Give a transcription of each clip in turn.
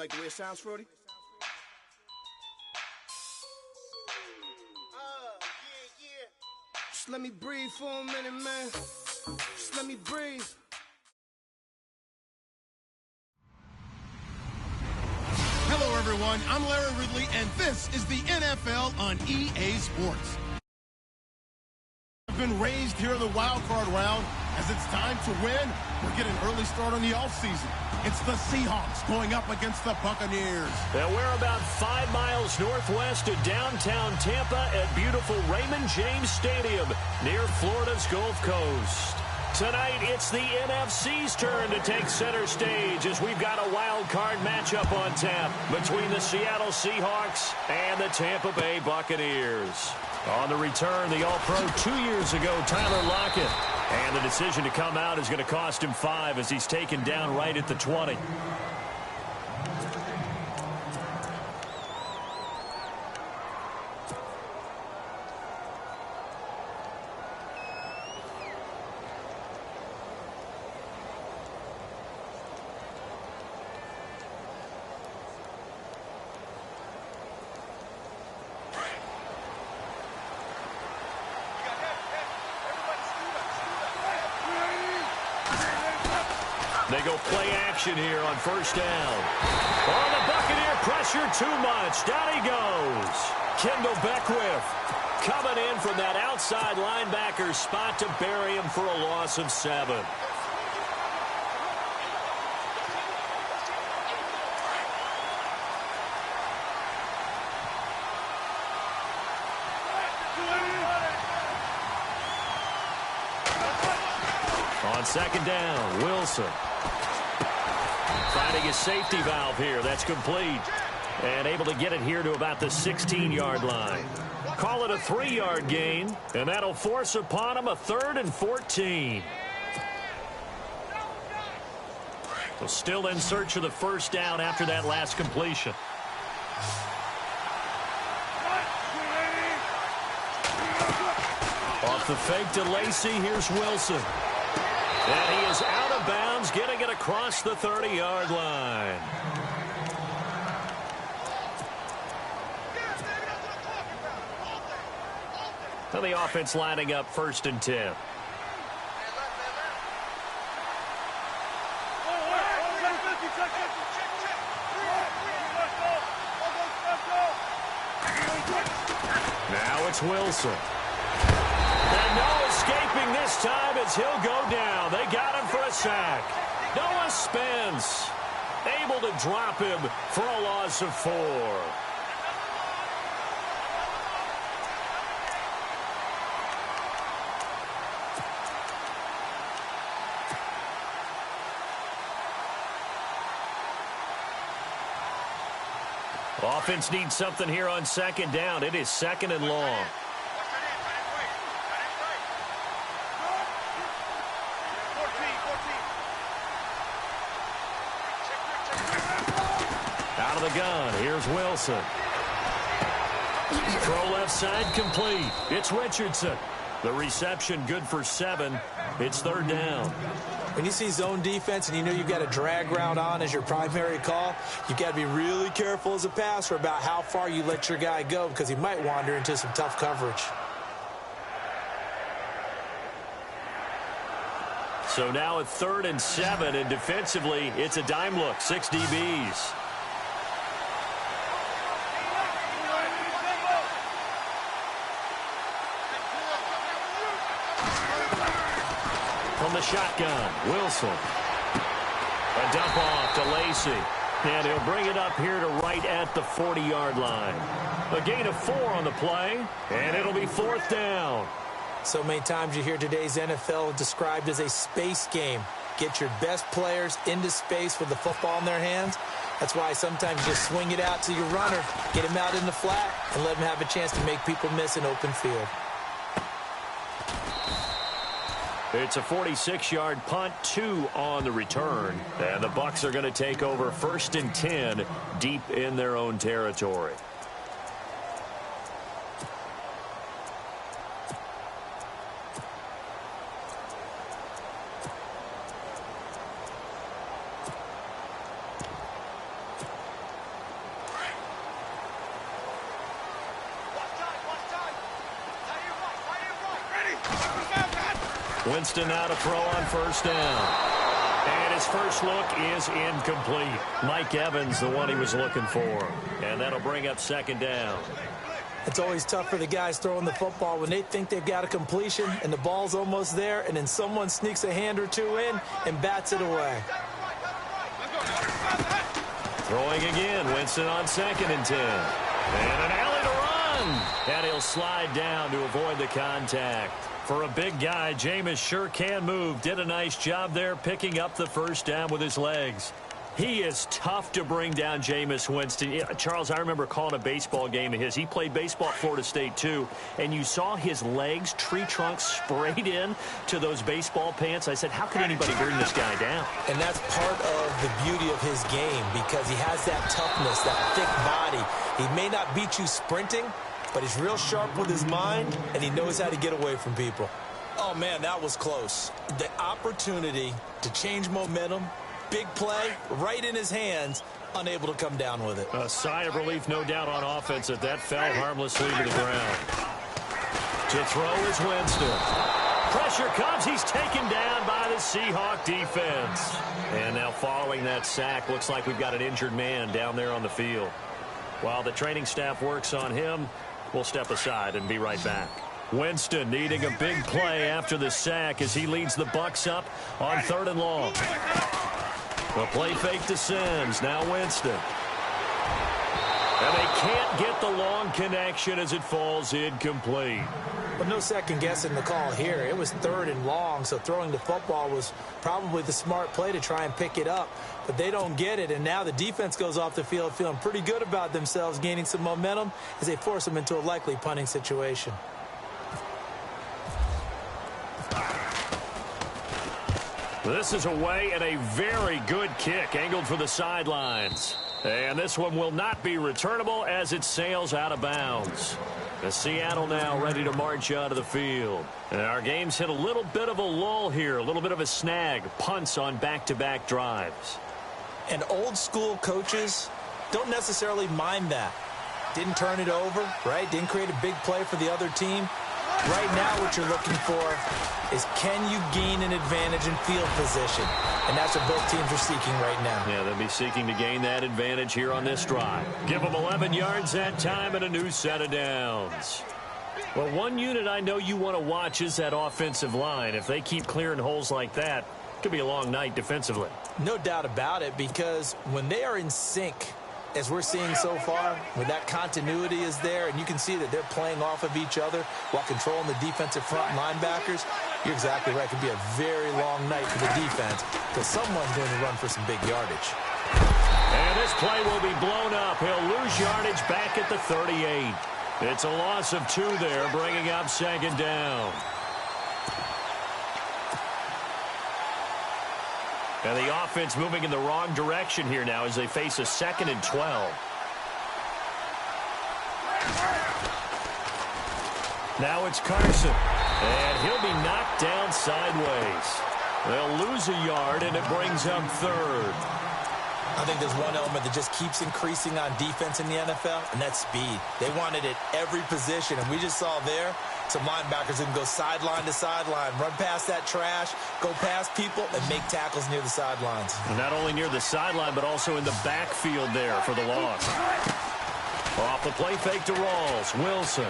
like the way it sounds, Frody? Yeah. Just let me breathe for a minute, man. Just let me breathe. Hello, everyone. I'm Larry Ridley, and this is the NFL on EA Sports. I've been raised here in the wild card round. As it's time to win, we're getting an early start on the offseason. It's the Seahawks going up against the Buccaneers. And we're about 5 miles northwest of downtown Tampa at beautiful Raymond James Stadium near Florida's Gulf Coast. Tonight, it's the NFC's turn to take center stage as we've got a wild card matchup on tap between the Seattle Seahawks and the Tampa Bay Buccaneers. On the return, the All-Pro 2 years ago, Tyler Lockett. And the decision to come out is going to cost him 5 as he's taken down right at the 20. They go play action here on first down. Oh, the Buccaneer pressure too much. Down he goes. Kendall Beckwith coming in from that outside linebacker spot to bury him for a loss of 7. On second down, Wilson. Finding his safety valve here. That's complete. And able to get it here to about the 16-yard line. Call it a 3-yard gain, and that'll force upon him a 3rd and 14. So still in search of the first down after that last completion. Off the fake to Lacy, here's Wilson. And he is out of bounds, getting it across the 30-yard line. And the offense lining up 1st and 10. Now it's Wilson. And no escaping this time as he'll go down. They got him for a sack. Noah Spence able to drop him for a loss of 4. Offense needs something here on second down. It is 2nd and long. Out of the gun, here's Wilson. Throw left side complete. It's Richardson. The reception good for 7. It's 3rd down. When you see zone defense and you know you've got a drag route on as your primary call, you've got to be really careful as a passer about how far you let your guy go because he might wander into some tough coverage. So now at 3rd and 7, and defensively, it's a dime look, 6 DBs. From the shotgun, Wilson. A dump off to Lacy. And he'll bring it up here to right at the 40-yard line. A gain of 4 on the play, and it'll be 4th down. So many times you hear today's NFL described as a space game. Get your best players into space with the football in their hands. That's why sometimes you just swing it out to your runner, get him out in the flat, and let him have a chance to make people miss an open field. It's a 46-yard punt, 2 on the return. And the Bucs are going to take over 1st and 10 deep in their own territory. Winston now to throw on first down. And his first look is incomplete. Mike Evans, the one he was looking for. And that'll bring up second down. It's always tough for the guys throwing the football when they think they've got a completion and the ball's almost there, and then someone sneaks a hand or two in and bats it away. Throwing again, Winston on 2nd and 10. And an alley to run. And he'll slide down to avoid the contact. For a big guy, Jameis sure can move. Did a nice job there picking up the first down with his legs. He is tough to bring down, Jameis Winston. Yeah, Charles, I remember calling a baseball game of his. He played baseball at Florida State, too. And you saw his legs, tree trunks sprayed in to those baseball pants. I said, how could anybody bring this guy down? And that's part of the beauty of his game because he has that toughness, that thick body. He may not beat you sprinting, but he's real sharp with his mind, and he knows how to get away from people. Oh, man, that was close. The opportunity to change momentum, big play, right in his hands, unable to come down with it. A sigh of relief, no doubt, on offense that that fell harmlessly to the ground. To throw is Winston. Pressure comes. He's taken down by the Seahawk defense. And now following that sack, looks like we've got an injured man down there on the field. While the training staff works on him, we'll step aside and be right back. Winston needing a big play after the sack as he leads the Bucs up on 3rd and long. The play fake to Sims. Now Winston. And they can't get the long connection as it falls incomplete. But no second guessing the call here. It was 3rd and long, so throwing the football was probably the smart play to try and pick it up. But they don't get it, and now the defense goes off the field feeling pretty good about themselves, gaining some momentum as they force them into a likely punting situation. This is away and a very good kick angled for the sidelines. And this one will not be returnable as it sails out of bounds. The Seattle now ready to march out of the field. And our game's hit a little bit of a lull here, a little bit of a snag. Punts on back-to-back drives. And old school coaches don't necessarily mind that. Didn't turn it over, right? Didn't create a big play for the other team. Right now what you're looking for is can you gain an advantage in field position? And that's what both teams are seeking right now. Yeah, they'll be seeking to gain that advantage here on this drive. Give them 11 yards that time and a new set of downs. Well, one unit I know you want to watch is that offensive line. If they keep clearing holes like that, it could be a long night defensively. No doubt about it, because when they are in sync, as we're seeing so far, where that continuity is there, and you can see that they're playing off of each other while controlling the defensive front linebackers, you're exactly right. It could be a very long night for the defense because someone's going to run for some big yardage. And this play will be blown up. He'll lose yardage back at the 38. It's a loss of 2 there, bringing up 2nd down. And the offense moving in the wrong direction here now as they face a 2nd and 12. Now it's Carson. And he'll be knocked down sideways. They'll lose a yard, and it brings up 3rd. I think there's one element that just keeps increasing on defense in the NFL, and that's speed. They want it at every position, and we just saw there some linebackers who can go sideline to sideline, run past that trash, go past people, and make tackles near the sidelines. And not only near the sideline, but also in the backfield there for the loss. Off the play fake to Rawls. Wilson.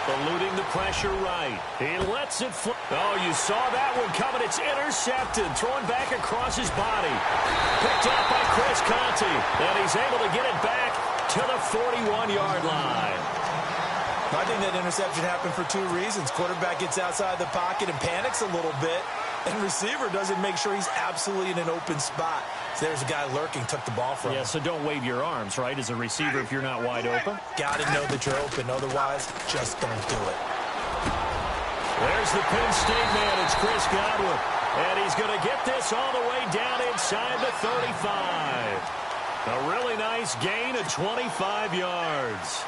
Eluding the pressure right. He lets it fly. Oh, you saw that one coming. It's intercepted. Thrown back across his body. Picked up by Chris Conte. And he's able to get it back to the 41-yard line. I think that interception happened for 2 reasons. Quarterback gets outside the pocket and panics a little bit. And receiver doesn't make sure he's absolutely in an open spot. So there's a guy lurking, took the ball from him. Yeah, so don't wave your arms, right, as a receiver if you're not wide open. Got to know that you're open. Otherwise, just don't do it. There's the Penn State man. It's Chris Godwin. And he's going to get this all the way down inside the 35. A really nice gain of 25 yards.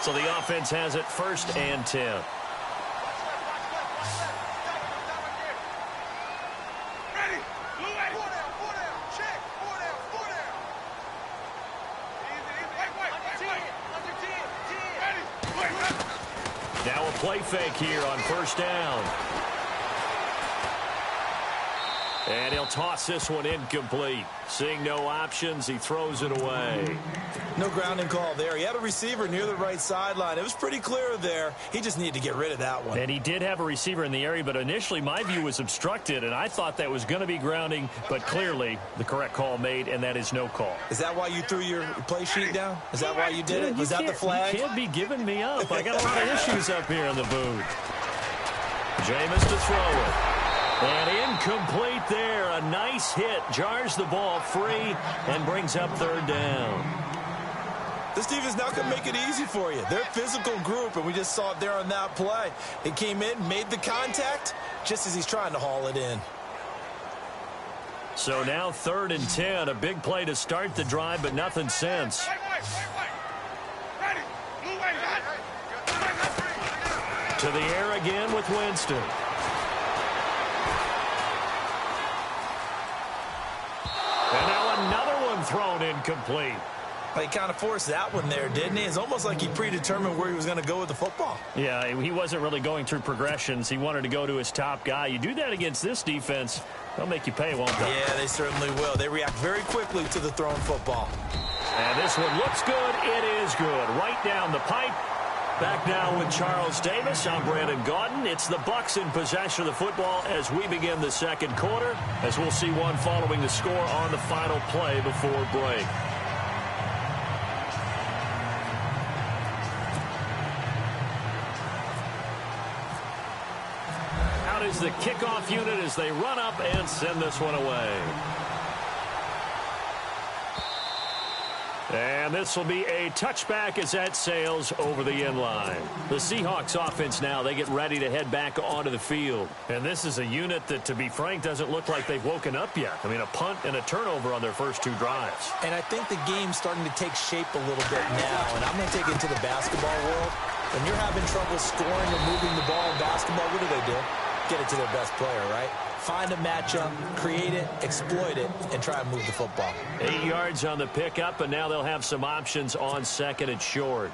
So the offense has it 1st and 10. Now a play fake here on first down. And he'll toss this one incomplete. Seeing no options, he throws it away. No grounding call there. He had a receiver near the right sideline. It was pretty clear there. He just needed to get rid of that one. And he did have a receiver in the area, but initially my view was obstructed, and I thought that was going to be grounding, but clearly the correct call made, and that is no call. Is that why you threw your play sheet down? Is that why you did it? Was that the flag? You can't be giving me up. I got a lot of issues up here in the booth. Jameis to throw it. And incomplete there. A nice hit. Jars the ball free and brings up third down. This defense not going to make it easy for you. They're a physical group, and we just saw it there on that play. It came in, made the contact, just as he's trying to haul it in. So now 3rd and 10. A big play to start the drive, but nothing since. To the air again with Winston. And now another one thrown incomplete. He kind of forced that one there, didn't he? It's almost like he predetermined where he was going to go with the football. Yeah, he wasn't really going through progressions. He wanted to go to his top guy. You do that against this defense, they'll make you pay, won't they? Yeah, they certainly will. They react very quickly to the thrown football. And this one looks good. It is good. Right down the pipe. Back now with Charles Davis. I'm Brandon Gaudin. It's the Bucs in possession of the football as we begin the second quarter, as we'll see one following the score on the final play before break. Out is the kickoff unit as they run up and send this one away. And this will be a touchback as that sails over the end line. The Seahawks offense now, they get ready to head back onto the field. And this is a unit that, to be frank, doesn't look like they've woken up yet. I mean, a punt and a turnover on their first 2 drives. And I think the game's starting to take shape a little bit now. And I'm going to take it to the basketball world. When you're having trouble scoring or moving the ball in basketball, what do? Get it to their best player, right? Find a matchup, create it, exploit it, and try and move the football. 8 yards on the pickup, and now they'll have some options on 2nd and short.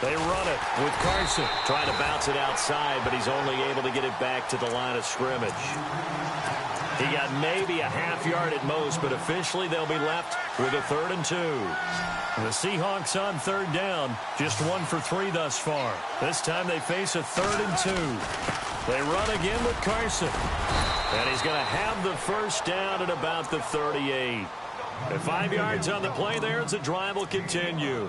They run it with Carson. Trying to bounce it outside, but he's only able to get it back to the line of scrimmage. He got maybe a half yard at most, but officially they'll be left with a 3rd and 2. The Seahawks on 3rd down, just 1 for 3 thus far. This time they face a 3rd and 2. They run again with Carson. And he's going to have the first down at about the 38. And 5 yards on the play there as the drive will continue.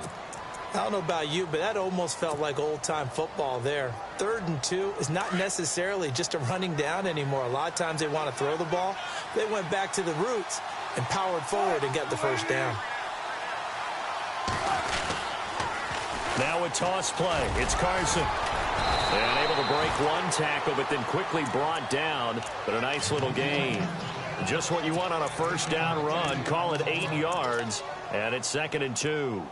I don't know about you, but that almost felt like old-time football there. 3rd and 2 is not necessarily just a running down anymore. A lot of times they want to throw the ball. They went back to the roots and powered forward and got the first down. Now a toss play. It's Carson. And able to break one tackle, but then quickly brought down. But a nice little gain. Just what you want on a first down run. Call it 8 yards. And it's 2nd and 2.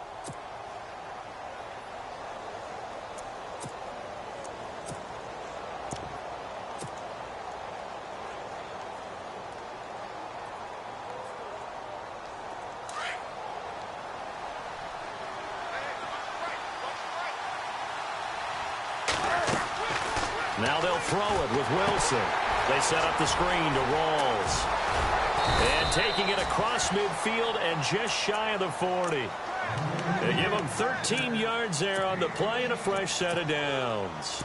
Now they'll throw it with Wilson. They set up the screen to Rawls. And taking it across midfield and just shy of the 40. They give him 13 yards there on the play and a fresh set of downs.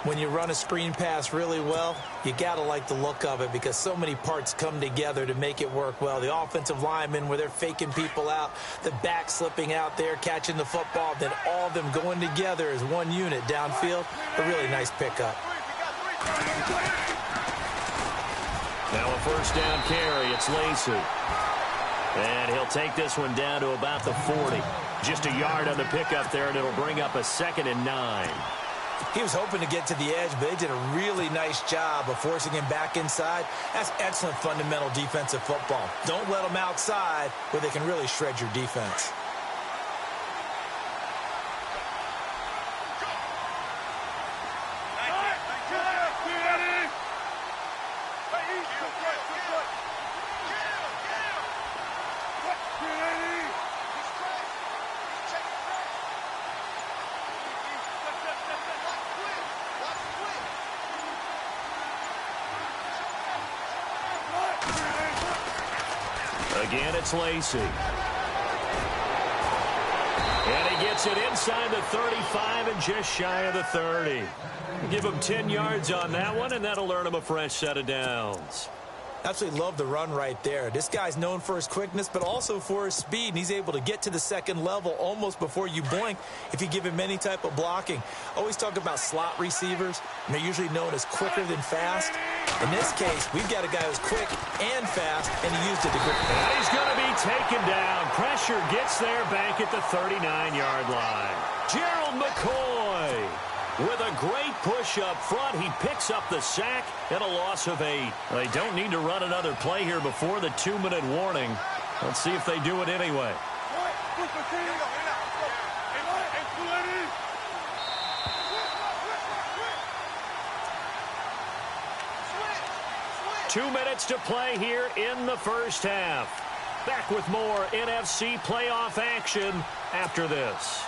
When you run a screen pass really well, you got to like the look of it because so many parts come together to make it work well. The offensive linemen where they're faking people out, the back slipping out there, catching the football, then all of them going together as one unit downfield. A really nice pickup. Now a first down carry. It's Lacy. And he'll take this one down to about the 40. Just a yard on the pickup there, and it'll bring up a 2nd and 9. He was hoping to get to the edge, but they did a really nice job of forcing him back inside. That's excellent fundamental defensive football. Don't let them outside where they can really shred your defense. Again, it's Lacey. And he gets it inside the 35 and just shy of the 30. Give him 10 yards on that one, and that'll earn him a fresh set of downs. Absolutely love the run right there. This guy's known for his quickness, but also for his speed, and he's able to get to the second level almost before you blink if you give him any type of blocking. Always talk about slot receivers, and they're usually known as quicker than fast. In this case, we've got a guy who's quick and fast, and he used it to grip. And he's going to be taken down. Pressure gets there back at the 39-yard line. Gerald McCoy with a great push up front. He picks up the sack and a loss of 8. They don't need to run another play here before the 2-minute warning. Let's see if they do it anyway. 2 minutes to play here in the first half. Back with more NFC playoff action after this.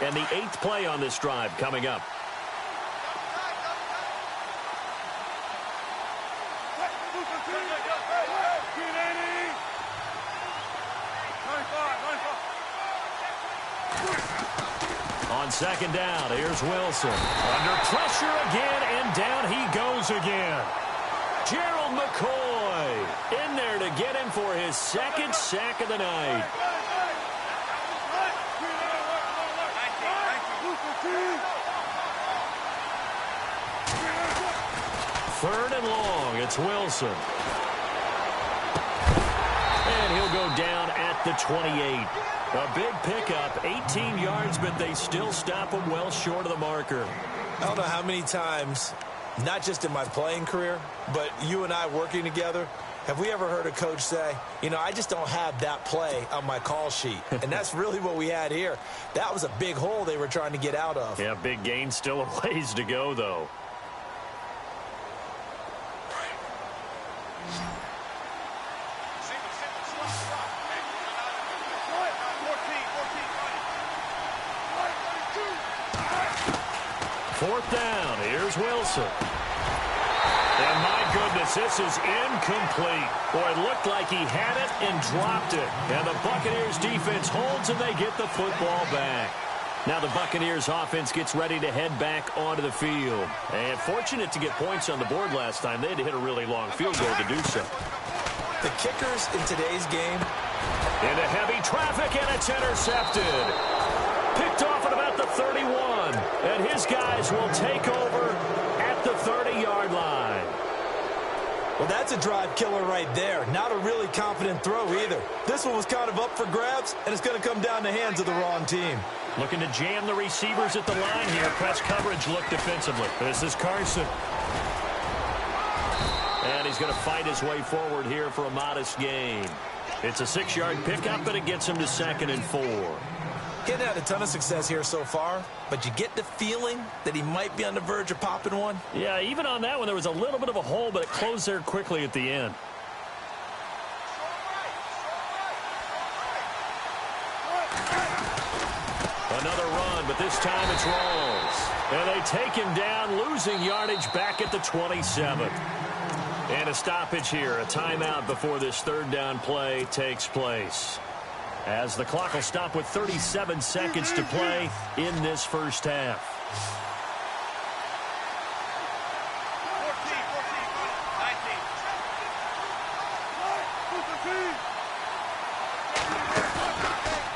And the 8th play on this drive coming up. On second down, here's Wilson. Under pressure again, and down he goes again. Gerald McCoy in there to get him for his second sack of the night. Third and long, it's Wilson. And he'll go down at the 28. A big pickup, 18 yards, but they still stop him well short of the marker. I don't know how many times, not just in my playing career, but you and I working together, have we ever heard a coach say, you know, I just don't have that play on my call sheet. And that's really what we had here. That was a big hole they were trying to get out of. Yeah, big gain, still a ways to go, though. Fourth down, here's Wilson. And my goodness, this is incomplete. Boy, it looked like he had it and dropped it. And the Buccaneers defense holds and they get the football back. Now the Buccaneers offense gets ready to head back onto the field. And fortunate to get points on the board last time. They had to hit a really long field goal to do so. The kickers in today's game. Into heavy traffic, and it's intercepted. Picked off at about the 31. And his guys will take over at the 30-yard line. Well, that's a drive killer right there. Not a really confident throw either. This one was kind of up for grabs, and it's going to come down the hands of the wrong team. Looking to jam the receivers at the line here. Press coverage look defensively. This is Carson. And he's going to fight his way forward here for a modest gain. It's a 6-yard pickup, but it gets him to 2nd and 4. He hasn't had a ton of success here so far, but you get the feeling that he might be on the verge of popping one. Yeah, even on that one, there was a little bit of a hole, but it closed there quickly at the end. Another run, but this time it's Rawls. And they take him down, losing yardage back at the 27. And a stoppage here, a timeout before this third down play takes place. As the clock will stop with 37 seconds to play in this first half.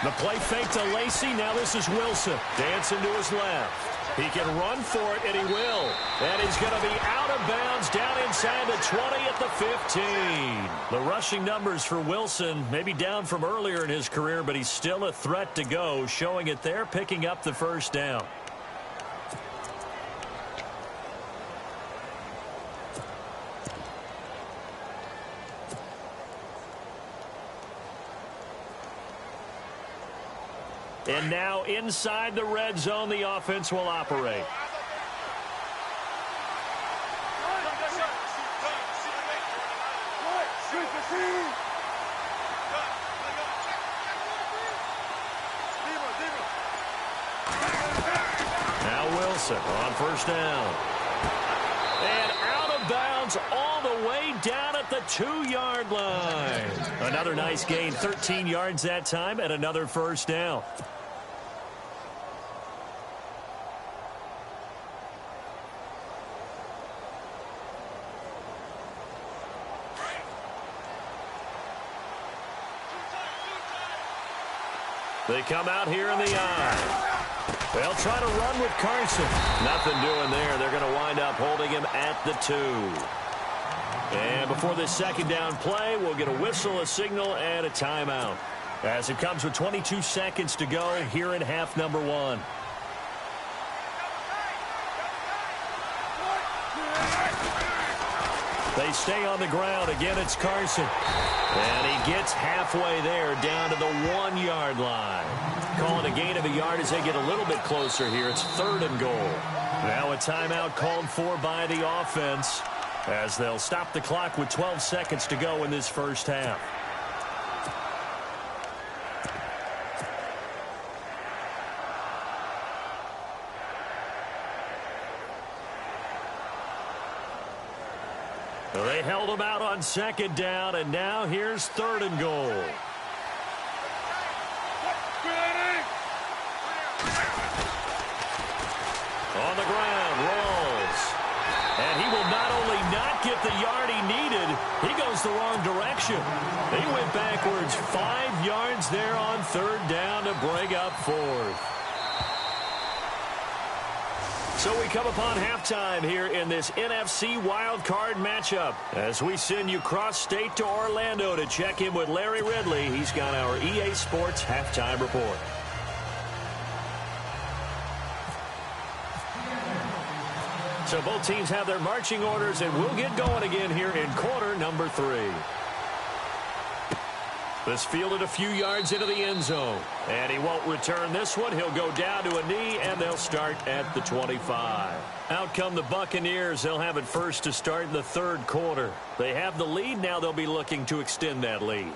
The play fake to Lacey. Now this is Wilson. Dancing to his left. He can run for it, and he will. And he's going to be out of bounds down inside the 20 at the 15. The rushing numbers for Wilson maybe down from earlier in his career, but he's still a threat to go, showing it there, picking up the first down. And now inside the red zone, the offense will operate. Carson on first down. And out of bounds all the way down at the 2-yard line. Another nice gain, 13 yards that time, and another first down. They come out here in the eye. They'll try to run with Carson. Nothing doing there. They're going to wind up holding him at the 2. And before this second down play, we'll get a whistle, a signal, and a timeout. As it comes with 22 seconds to go here in half number 1. They stay on the ground. Again, it's Carson. And he gets halfway there down to the 1-yard line. Calling a gain of a yard as they get a little bit closer here. It's 3rd and goal. Now a timeout called for by the offense as they'll stop the clock with 12 seconds to go in this first half. They held him out on second down, and now here's 3rd and goal. On the ground, rolls. And he will not only not get the yard he needed, he goes the wrong direction. He went backwards 5 yards there on 3rd down to bring up 4th. So we come upon halftime here in this NFC wildcard matchup as we send you cross-state to Orlando to check in with Larry Ridley. He's got our EA Sports halftime report. So both teams have their marching orders, and we'll get going again here in quarter number 3. This fielded a few yards into the end zone. And he won't return this one. He'll go down to a knee, and they'll start at the 25. Out come the Buccaneers. They'll have it first to start in the 3rd quarter. They have the lead. Now they'll be looking to extend that lead.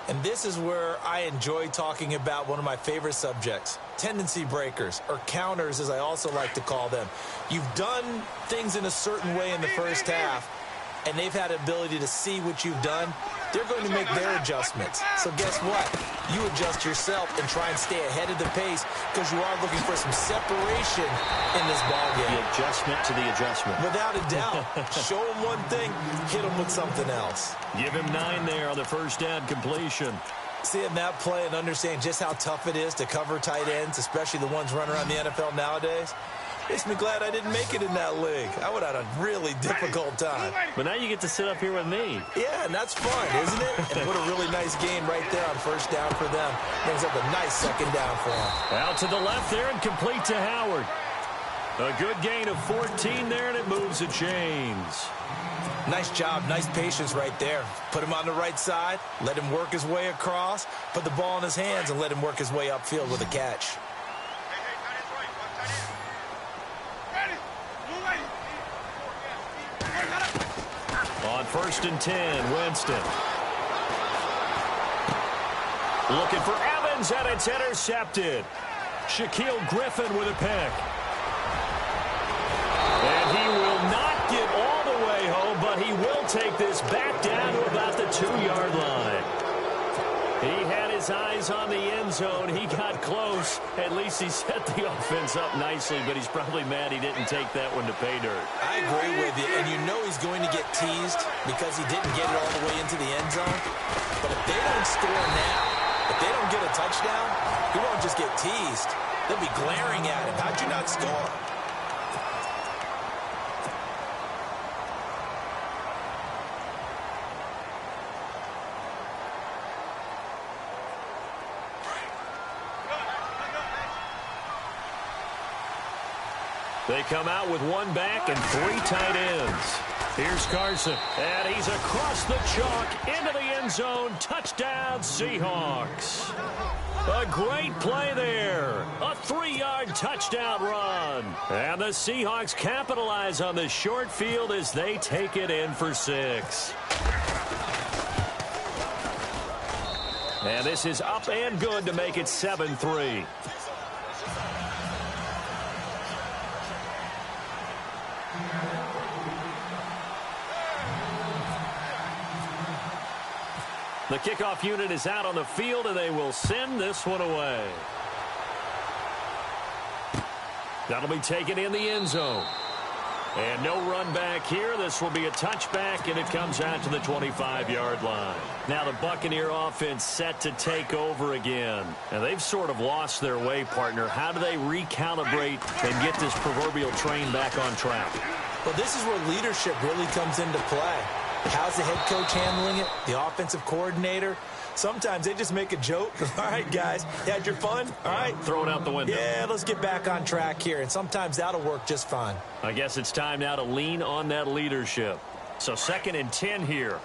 And this is where I enjoy talking about one of my favorite subjects, tendency breakers, or counters as I also like to call them. You've done things in a certain way in the first half, and they've had the ability to see what you've done. They're going to make their adjustments. So guess what? You adjust yourself and try and stay ahead of the pace because you are looking for some separation in this ballgame. The adjustment to the adjustment. Without a doubt. Show him one thing, hit him with something else. Give him 9 there on the first down completion. Seeing that play and understand just how tough it is to cover tight ends, especially the ones running around the NFL nowadays, makes me glad I didn't make it in that league. I would have had a really difficult time. But now you get to sit up here with me. Yeah, and that's fun, isn't it? And what a really nice game right there on first down for them. Brings up a nice second down for them. Out to the left there and complete to Howard. A good gain of 14 there, and it moves the chains. Nice job, nice patience right there. Put him on the right side, let him work his way across, put the ball in his hands, and let him work his way upfield with a catch. On 1st and 10, Winston. Looking for Evans, and it's intercepted. Shaquille Griffin with a pick. And he will not get all the way home, but he will take this back down to about the 2-yard line. He had his eyes on the end zone. He got close. At least he set the offense up nicely, but he's probably mad he didn't take that one to pay dirt. I agree with you, and you know he's going to get teased because he didn't get it all the way into the end zone. But if they don't score now, if they don't get a touchdown, he won't just get teased. They'll be glaring at him. How'd you not score? They come out with 1 back and 3 tight ends. Here's Carson, and he's across the chalk into the end zone. Touchdown, Seahawks. A great play there. A 3-yard touchdown run. And the Seahawks capitalize on the short field as they take it in for 6. And this is up and good to make it 7-3. The kickoff unit is out on the field, and they will send this one away. That'll be taken in the end zone. And no run back here. This will be a touchback, and it comes out to the 25-yard line. Now the Buccaneer offense set to take over again. And they've sort of lost their way, partner. How do they recalibrate and get this proverbial train back on track? Well, this is where leadership really comes into play. How's the head coach handling it? The offensive coordinator? Sometimes they just make a joke. All right, guys, you had your fun? All right. Throw it out the window. Yeah, let's get back on track here. And sometimes that'll work just fine. I guess it's time now to lean on that leadership. So 2nd and 10 here.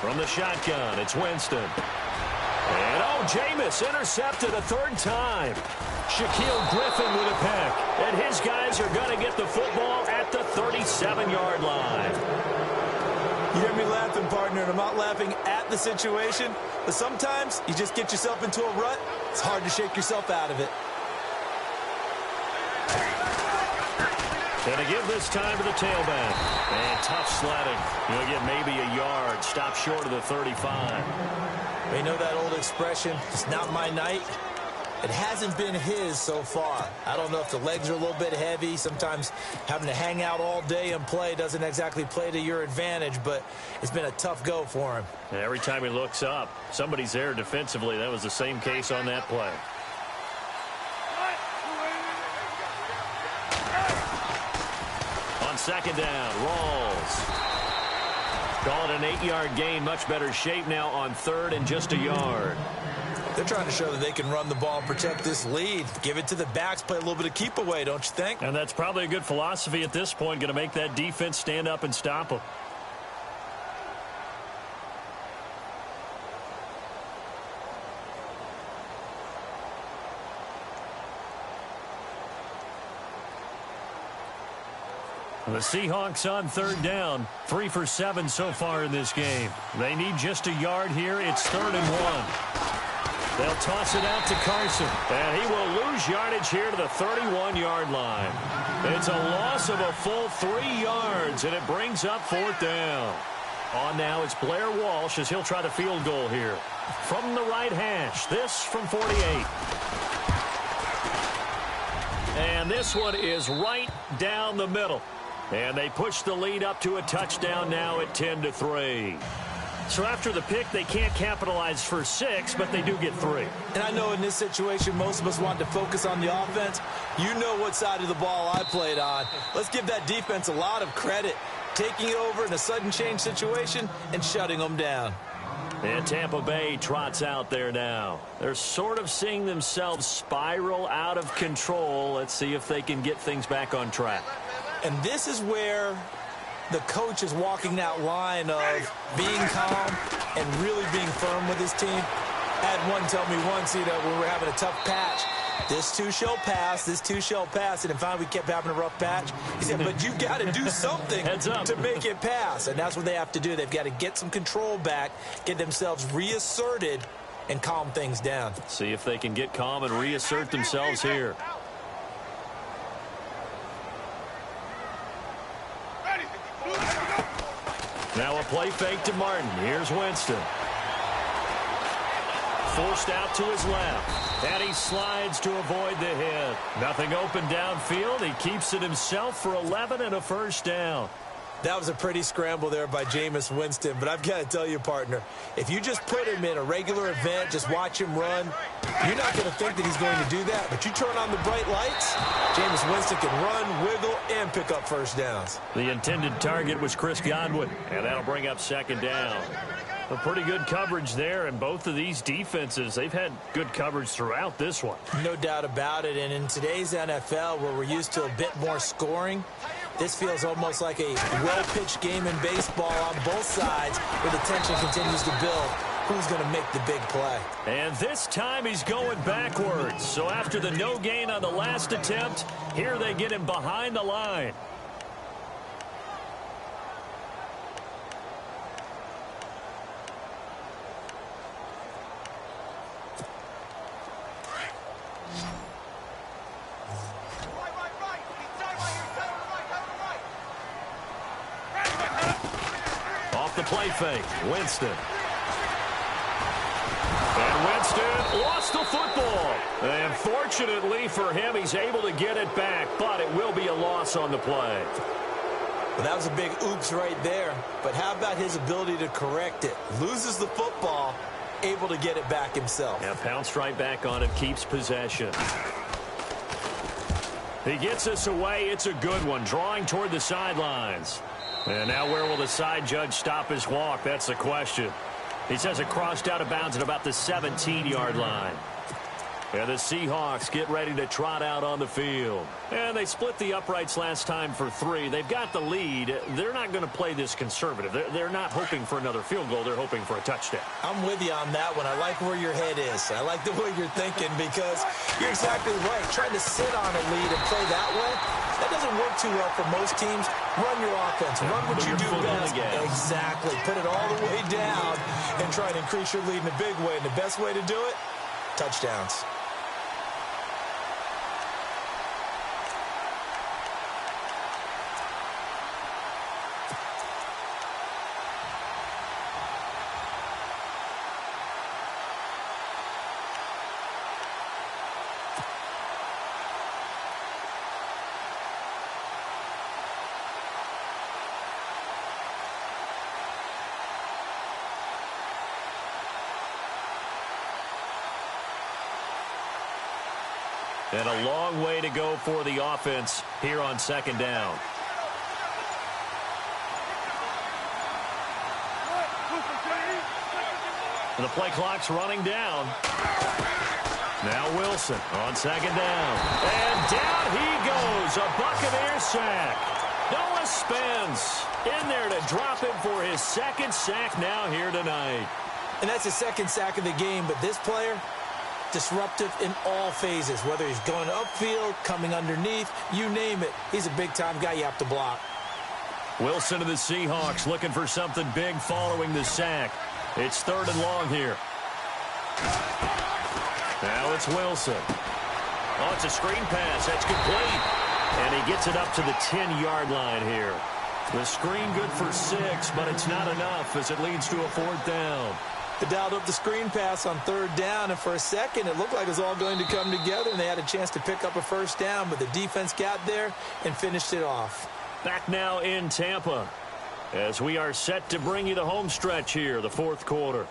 From the shotgun, it's Winston. And, oh, Jameis intercepted a 3rd time. Shaquille Griffin with a pick. And his guys are going to get the football at the 37-yard line. You hear me laughing, partner, and I'm not laughing at the situation, but sometimes you just get yourself into a rut. It's hard to shake yourself out of it. And to give this time to the tailback. And tough sledding. You'll get maybe a yard. Stop short of the 35. You know that old expression, it's not my night? It hasn't been his so far. I don't know if the legs are a little bit heavy. Sometimes having to hang out all day and play doesn't exactly play to your advantage, but it's been a tough go for him. And every time he looks up, somebody's there defensively. That was the same case on that play. On 2nd down, Rawls. Call it an 8-yard gain. Much better shape now on 3rd and just a yard. They're trying to show that they can run the ball and protect this lead. Give it to the backs, play a little bit of keep away, don't you think? And that's probably a good philosophy at this point, going to make that defense stand up and stop them. The Seahawks on 3rd down. 3 for 7 so far in this game. They need just a yard here. It's 3rd and 1. They'll toss it out to Carson. And he will lose yardage here to the 31-yard line. It's a loss of a full 3 yards, and it brings up 4th down. On now, it's Blair Walsh as he'll try the field goal here. From the right hash, this from 48. And this one is right down the middle. And they push the lead up to a touchdown now at 10-3. So after the pick, they can't capitalize for 6, but they do get 3. And I know in this situation, most of us want to focus on the offense. You know what side of the ball I played on. Let's give that defense a lot of credit. Taking over in a sudden change situation and shutting them down. And Tampa Bay trots out there now. They're sort of seeing themselves spiral out of control. Let's see if they can get things back on track. And this is where the coach is walking that line of being calm and really being firm with his team. I had one tell me once, when we were having a tough patch, this too shall pass, this too shall pass. And finally we kept having a rough patch. He said, but you've got to do something to make it pass. And that's what they have to do. They've got to get some control back, get themselves reasserted, and calm things down. See if they can get calm and reassert themselves here. Now a play fake to Martin. Here's Winston. Forced out to his left. And he slides to avoid the hit. Nothing open downfield. He keeps it himself for 11 and a 1st down. That was a pretty scramble there by Jameis Winston. But I've got to tell you, partner, if you just put him in a regular event, just watch him run, you're not going to think that he's going to do that. But you turn on the bright lights, Jameis Winston can run, wiggle, and pick up 1st downs. The intended target was Chris Godwin, and that'll bring up 2nd down. A pretty good coverage there, and both of these defenses, they've had good coverage throughout this one. No doubt about it, and in today's NFL, where we're used to a bit more scoring, this feels almost like a well-pitched game in baseball on both sides where the tension continues to build. Who's going to make the big play? And this time he's going backwards. So after the no gain on the last attempt, here they get him behind the line. play fake. Winston. And Winston lost the football. And fortunately for him, he's able to get it back, but it will be a loss on the play. Well, that was a big oops right there. But how about his ability to correct it? Loses the football, able to get it back himself. Yeah, pounced right back on it, keeps possession. He gets us away. It's a good one, drawing toward the sidelines. And now where will the side judge stop his walk? That's the question. He says it crossed out of bounds at about the 17-yard line. And the Seahawks get ready to trot out on the field. And they split the uprights last time for 3. They've got the lead. They're not going to play this conservative. They're not hoping for another field goal. They're hoping for a touchdown. I'm with you on that one. I like where your head is. I like the way you're thinking because you're exactly right. Trying to sit on a lead and play that way, that doesn't work too well for most teams. Run your offense. Run what you do best. Exactly. Put it all the way down and try and increase your lead in a big way. And the best way to do it, touchdowns. And a long way to go for the offense here on second down. And the play clock's running down. Now Wilson on second down. And down he goes. A Buccaneer sack. Noah Spence in there to drop him for his second sack now here tonight. And that's his second sack of the game, but this player, disruptive in all phases, whether he's going upfield, coming underneath, you name it. He's a big-time guy you have to block. Wilson to the Seahawks looking for something big following the sack. It's 3rd and long here. Now it's Wilson. Oh, it's a screen pass. That's complete. And he gets it up to the 10-yard line here. The screen good for 6, but it's not enough as it leads to a 4th down. They dialed up the screen pass on 3rd down, and for a second it looked like it was all going to come together, and they had a chance to pick up a 1st down, but the defense got there and finished it off. Back now in Tampa as we are set to bring you the home stretch here, the 4th quarter.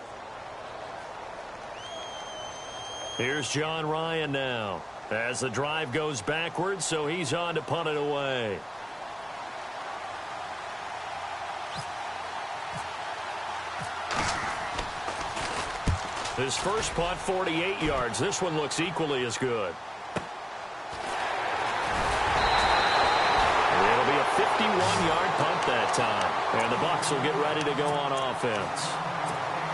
Here's John Ryan now as the drive goes backwards, so he's on to punt it away. His first punt, 48 yards. This one looks equally as good. It'll be a 51-yard punt that time. And the Bucs will get ready to go on offense.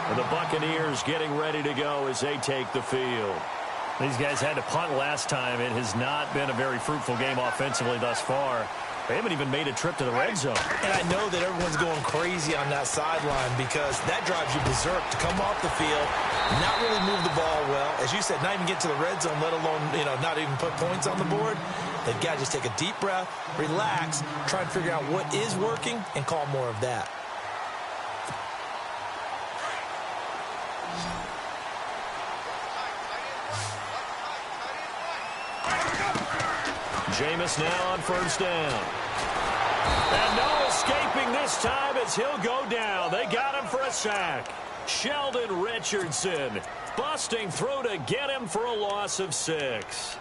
And the Buccaneers getting ready to go as they take the field. These guys had to punt last time. It has not been a very fruitful game offensively thus far. They haven't even made a trip to the red zone. And I know that everyone's going crazy on that sideline because that drives you berserk to come off the field, not really move the ball well. As you said, not even get to the red zone, let alone, not even put points on the board. They've got to just take a deep breath, relax, try and figure out what is working, and call more of that. Jameis now on 1st down. And no escaping this time as he'll go down. They got him for a sack. Sheldon Richardson busting through to get him for a loss of 6.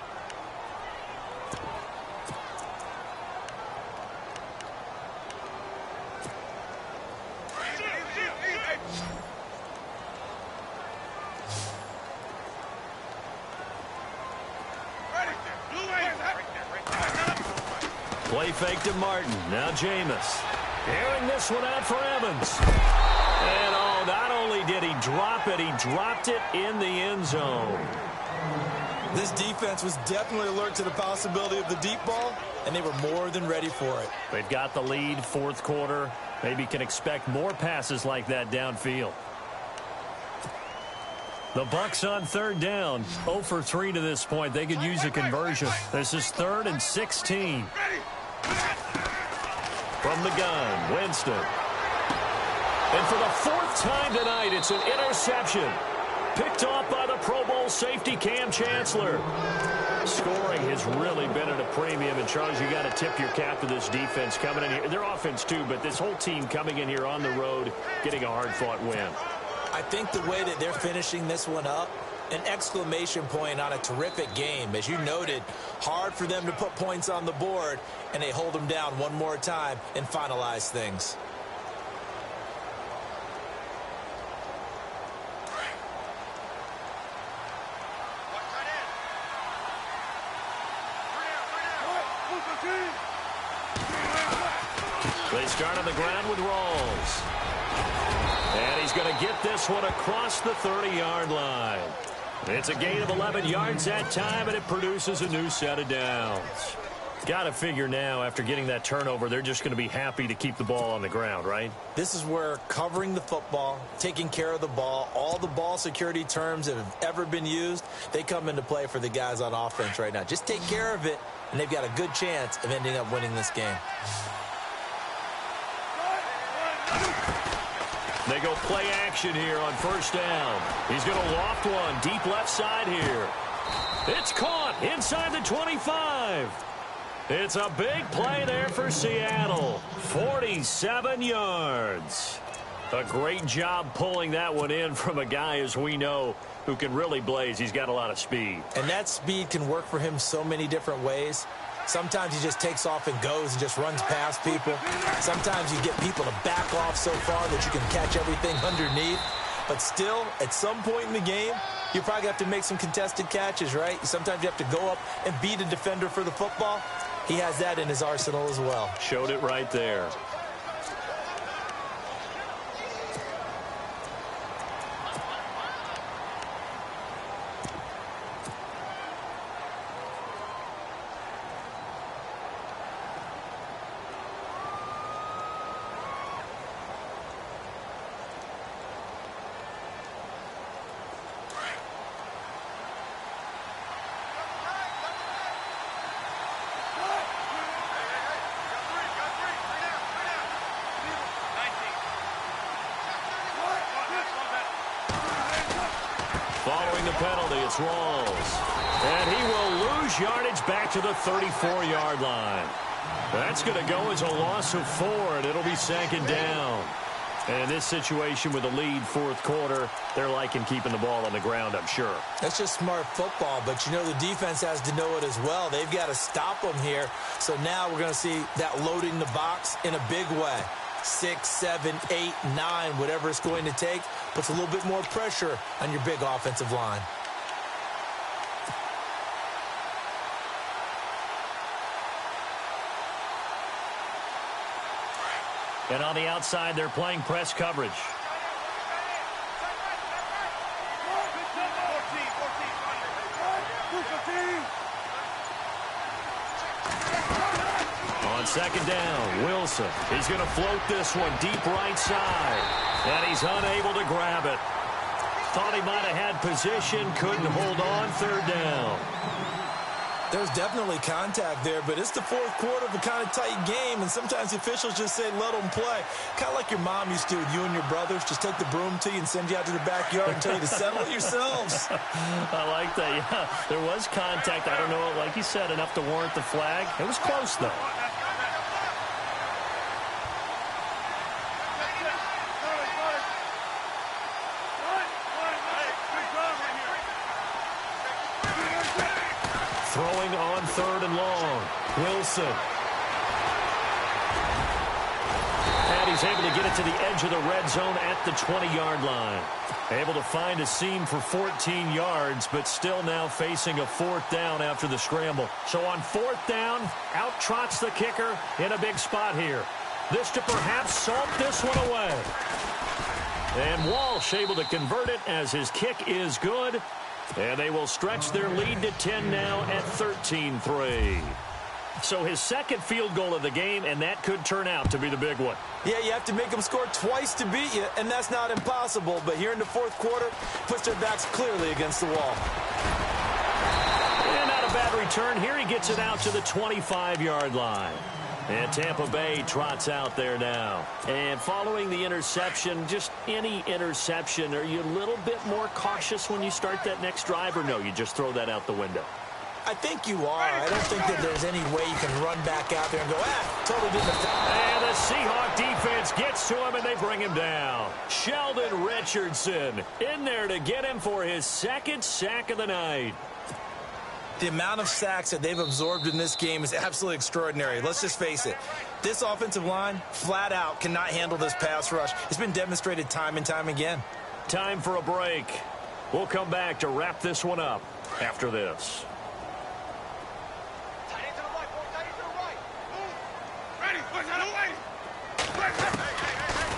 Play fake to Martin. Now Jameis. Airing this one out for Evans. And not only did he drop it, he dropped it in the end zone. This defense was definitely alert to the possibility of the deep ball, and they were more than ready for it. They've got the lead, 4th quarter. Maybe can expect more passes like that downfield. The Bucs on 3rd down. 0 for 3 to this point. They could use a conversion. This is 3rd and 16. From the gun, Winston. And for the fourth time tonight, it's an interception. Picked off by the Pro Bowl safety Cam Chancellor. Scoring has really been at a premium. And, Charles, you got to tip your cap to this defense coming in here. Their offense, too, but this whole team coming in here on the road, getting a hard-fought win. I think the way that they're finishing this one up, an exclamation point on a terrific game. As you noted, hard for them to put points on the board, and they hold them down one more time and finalize things. They start on the ground with Rawls. And he's going to get this one across the 30-yard line. It's a gain of 11 yards that time, and it produces a new set of downs. Got to figure now, after getting that turnover, they're just going to be happy to keep the ball on the ground, right? This is where covering the football, taking care of the ball, all the ball security terms that have ever been used, they come into play for the guys on offense right now. Just take care of it, and they've got a good chance of ending up winning this game. They go play action here on first down. He's going to loft one deep left side here. It's caught inside the 25. It's a big play there for Seattle. 47 yards. A great job pulling that one in from a guy, as we know, who can really blaze. He's got a lot of speed. And that speed can work for him so many different ways. Sometimes he just takes off and goes and just runs past people. Sometimes you get people to back off so far that you can catch everything underneath. But still, at some point in the game, you probably have to make some contested catches, right? Sometimes you have to go up and beat a defender for the football. He has that in his arsenal as well. Showed it right there. Following the penalty, it's Rawls. And he will lose yardage back to the 34-yard line. That's going to go as a loss of 4, and it'll be second down. And in this situation with a lead fourth quarter, they're liking keeping the ball on the ground, I'm sure. That's just smart football, but, you know, the defense has to know it as well. They've got to stop them here. So now we're going to see that loading the box in a big way. 6, 7, 8, 9, whatever it's going to take, puts a little bit more pressure on your big offensive line. And on the outside, they're playing press coverage. On second down, Wilson. He's going to float this one deep right side. And he's unable to grab it. Thought he might have had position, couldn't hold on, third down. There's definitely contact there, but it's the fourth quarter of a kind of tight game, and sometimes the officials just say, let them play. Kind of like your mom used to with you and your brothers. Just take the broom to you and send you out to the backyard and tell you to settle it yourselves. I like that, yeah. There was contact. I don't know, like you said, enough to warrant the flag. It was close, though. Throwing on third and long. Wilson. And he's able to get it to the edge of the red zone at the 20-yard line. Able to find a seam for 14 yards, but still now facing a fourth down after the scramble. So on fourth down, out trots the kicker in a big spot here. This to perhaps salt this one away. And Walsh able to convert it as his kick is good. And they will stretch their lead to 10 now at 13-3. So his second field goal of the game, and that could turn out to be the big one. Yeah, you have to make them score twice to beat you, and that's not impossible. But here in the fourth quarter, puts their backs clearly against the wall. And not a bad return. Here he gets it out to the 25-yard line. And Tampa Bay trots out there now. And following the interception, just any interception, are you a little bit more cautious when you start that next drive, or no, you just throw that out the window? I think you are. I don't think that there's any way you can run back out there and go, totally didn't affect. And the Seahawk defense gets to him, and they bring him down. Sheldon Richardson in there to get him for his second sack of the night. The amount of sacks that they've absorbed in this game is absolutely extraordinary. Let's just face it. This offensive line, flat out, cannot handle this pass rush. It's been demonstrated time and time again. Time for a break. We'll come back to wrap this one up after this.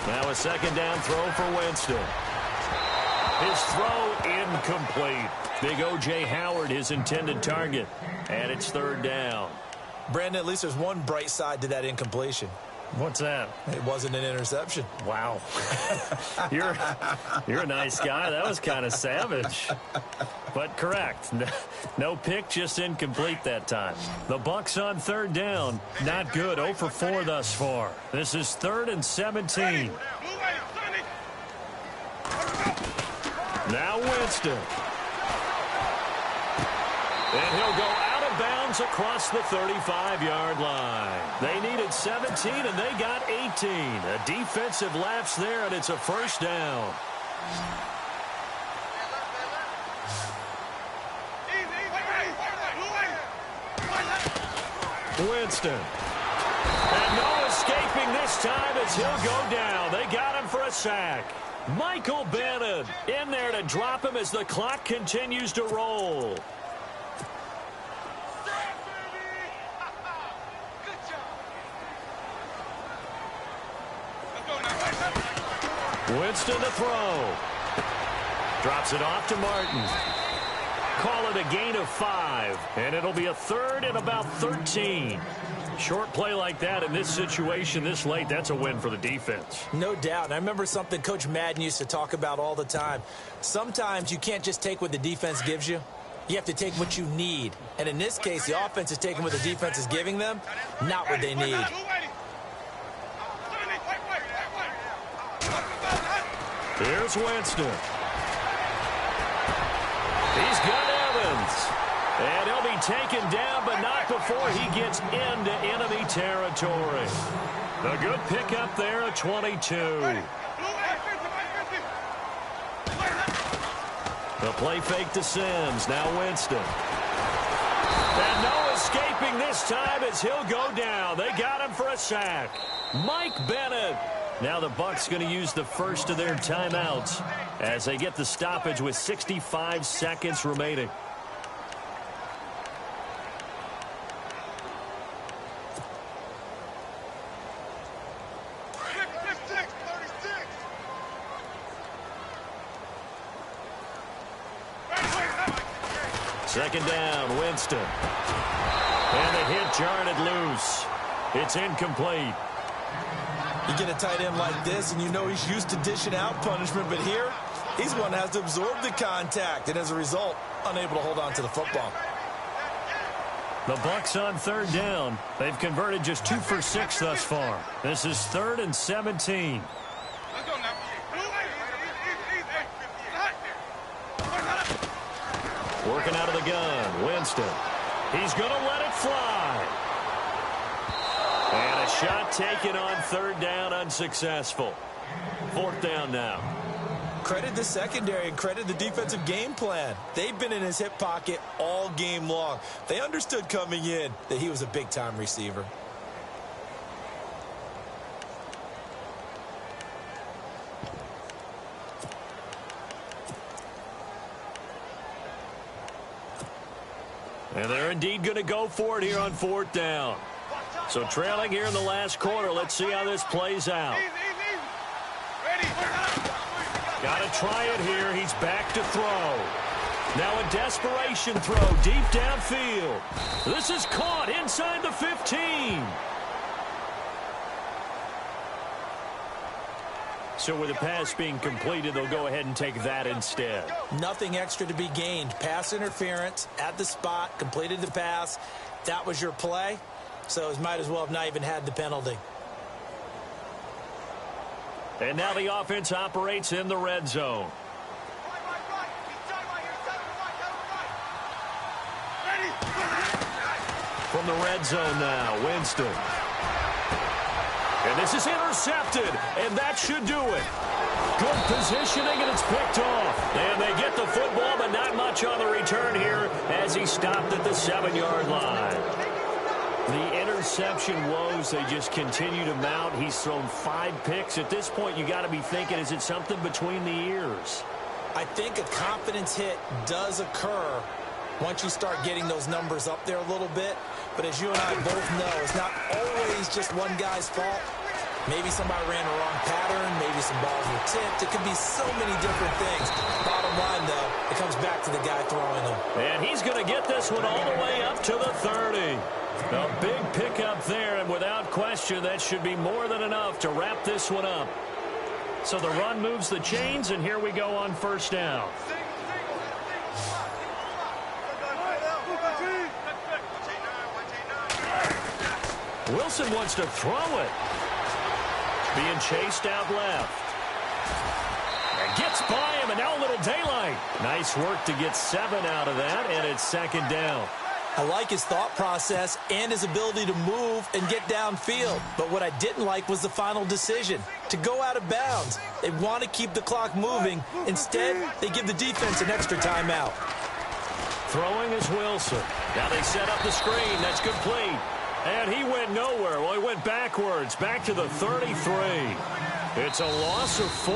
Now a second down throw for Winston. His throw incomplete. Big O.J. Howard, his intended target. And it's third down. Brandon, at least there's one bright side to that incompletion. What's that? It wasn't an interception. Wow. You're a nice guy. That was kind of savage. But correct. No pick, just incomplete that time. The Bucs on third down. Not good. 0 for 4 thus far. This is 3rd and 17. Now Winston. And he'll go out of bounds across the 35-yard line. They needed 17, and they got 18. A defensive lapse there, and it's a first down. Winston. And no escaping this time as he'll go down. They got him for a sack. Michael Bennett in there to drop him as the clock continues to roll. Winston to throw. Drops it off to Martin. Call it a gain of 5, and it'll be a 3rd and about 13. Short play like that in this situation this late, that's a win for the defense. No doubt. I remember something Coach Madden used to talk about all the time. Sometimes you can't just take what the defense gives you. You have to take what you need. And in this case, the offense is taking what the defense is giving them, not what they need. Here's Winston. He's got Evans. And he'll be taken down, but not before he gets into enemy territory. A good pickup there at 22. The play fake to Sims. Now Winston. And no escaping this time as he'll go down. They got him for a sack. Mike Bennett. Now the Bucs going to use the first of their timeouts as they get the stoppage with 65 seconds remaining. Second down, Winston. And the hit jarred it loose. It's incomplete. You get a tight end like this, and you know he's used to dishing out punishment, but here, he's one that has to absorb the contact, and as a result, unable to hold on to the football. The Bucs on third down. They've converted just 2 for 6 thus far. This is 3rd and 17. Working out of the gun, Winston. He's going to let it fly. And a shot taken on third down, unsuccessful. 4th down now. Credit the secondary and credit the defensive game plan. They've been in his hip pocket all game long. They understood coming in that he was a big-time receiver. And they're indeed going to go for it here on 4th down. So trailing here in the last quarter. Let's see how this plays out. Got to try it here. He's back to throw. Now a desperation throw deep downfield. This is caught inside the 15. So with the pass being completed, they'll go ahead and take that instead. Nothing extra to be gained. Pass interference at the spot, completed the pass. That was your play. so he might as well have not even had the penalty. And now the offense operates in the red zone. From the red zone now, Winston. And this is intercepted, and that should do it. Good positioning, and it's picked off. And they get the football, but not much on the return here as he stopped at the 7-yard line. The interception woes, they just continue to mount. He's thrown 5 picks. At this point, you got to be thinking, is it something between the ears? I think a confidence hit does occur once you start getting those numbers up there a little bit. But as you and I both know, it's not always just one guy's fault. Maybe somebody ran a wrong pattern. Maybe some balls were tipped. It could be so many different things. Bottom line, though, it comes back to the guy throwing them. And he's going to get this one all the way up to the 30. A big pickup there, and without question, that should be more than enough to wrap this one up. So the run moves the chains, and here we go on first down. Wilson wants to throw it. Being chased out left. And gets by him, and now a little daylight. Nice work to get 7 out of that, and it's second down. I like his thought process and his ability to move and get downfield. But what I didn't like was the final decision, to go out of bounds. They want to keep the clock moving. Instead, they give the defense an extra timeout. Throwing is Wilson. Now they set up the screen. That's complete. And he went nowhere. Well, he went backwards, back to the 33. It's a loss of 4.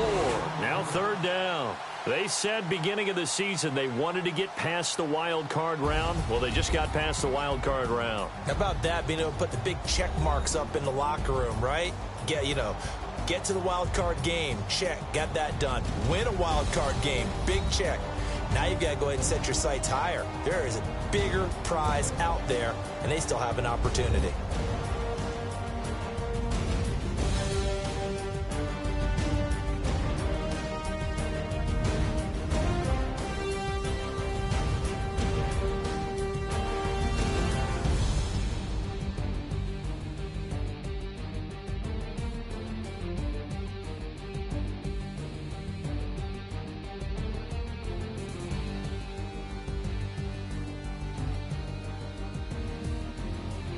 Now third down. They said beginning of the season they wanted to get past the wild card round. Well, they just got past the wild card round. How about that, being able to put the big check marks up in the locker room, right? Get to the wild card game. Check. Got that done. Win a wild card game. Big check. Now you've got to go ahead and set your sights higher. There is a bigger prize out there, and they still have an opportunity.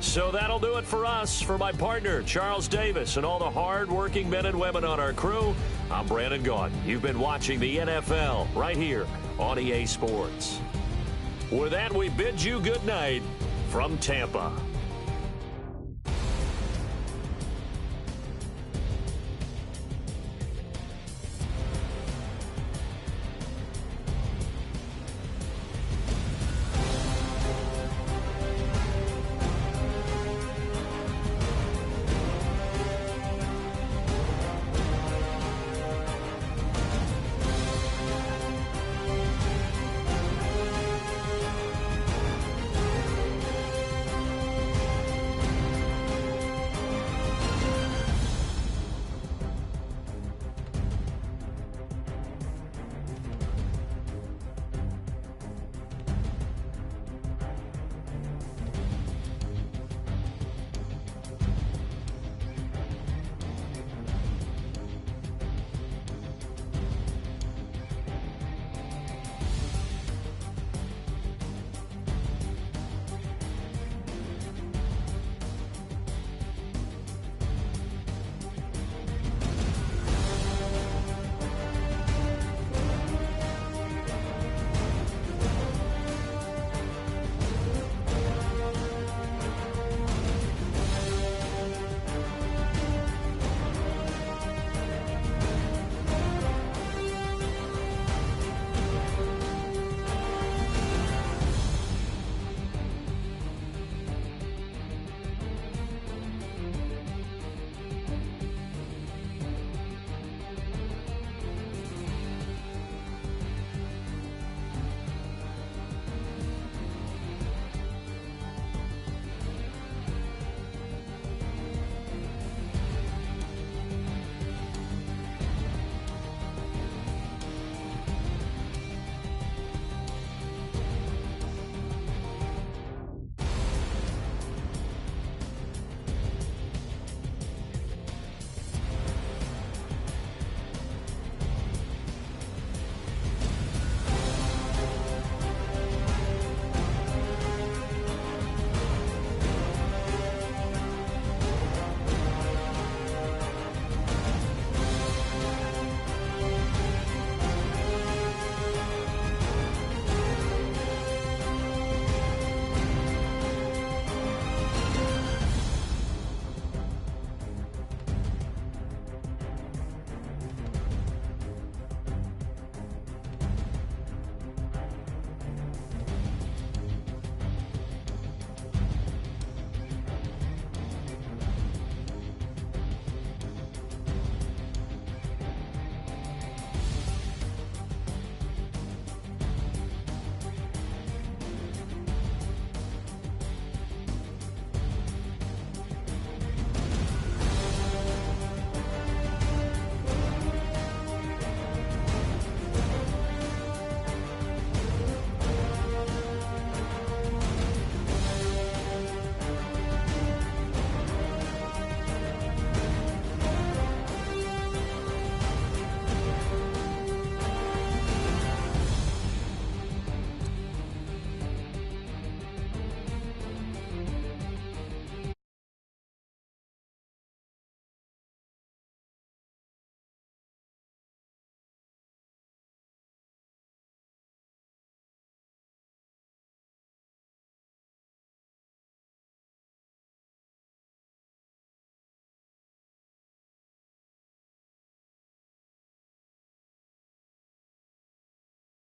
So that'll do it for us. For my partner, Charles Davis, and all the hard-working men and women on our crew, I'm Brandon Gaudin. You've been watching the NFL right here on EA Sports. With that, we bid you good night from Tampa.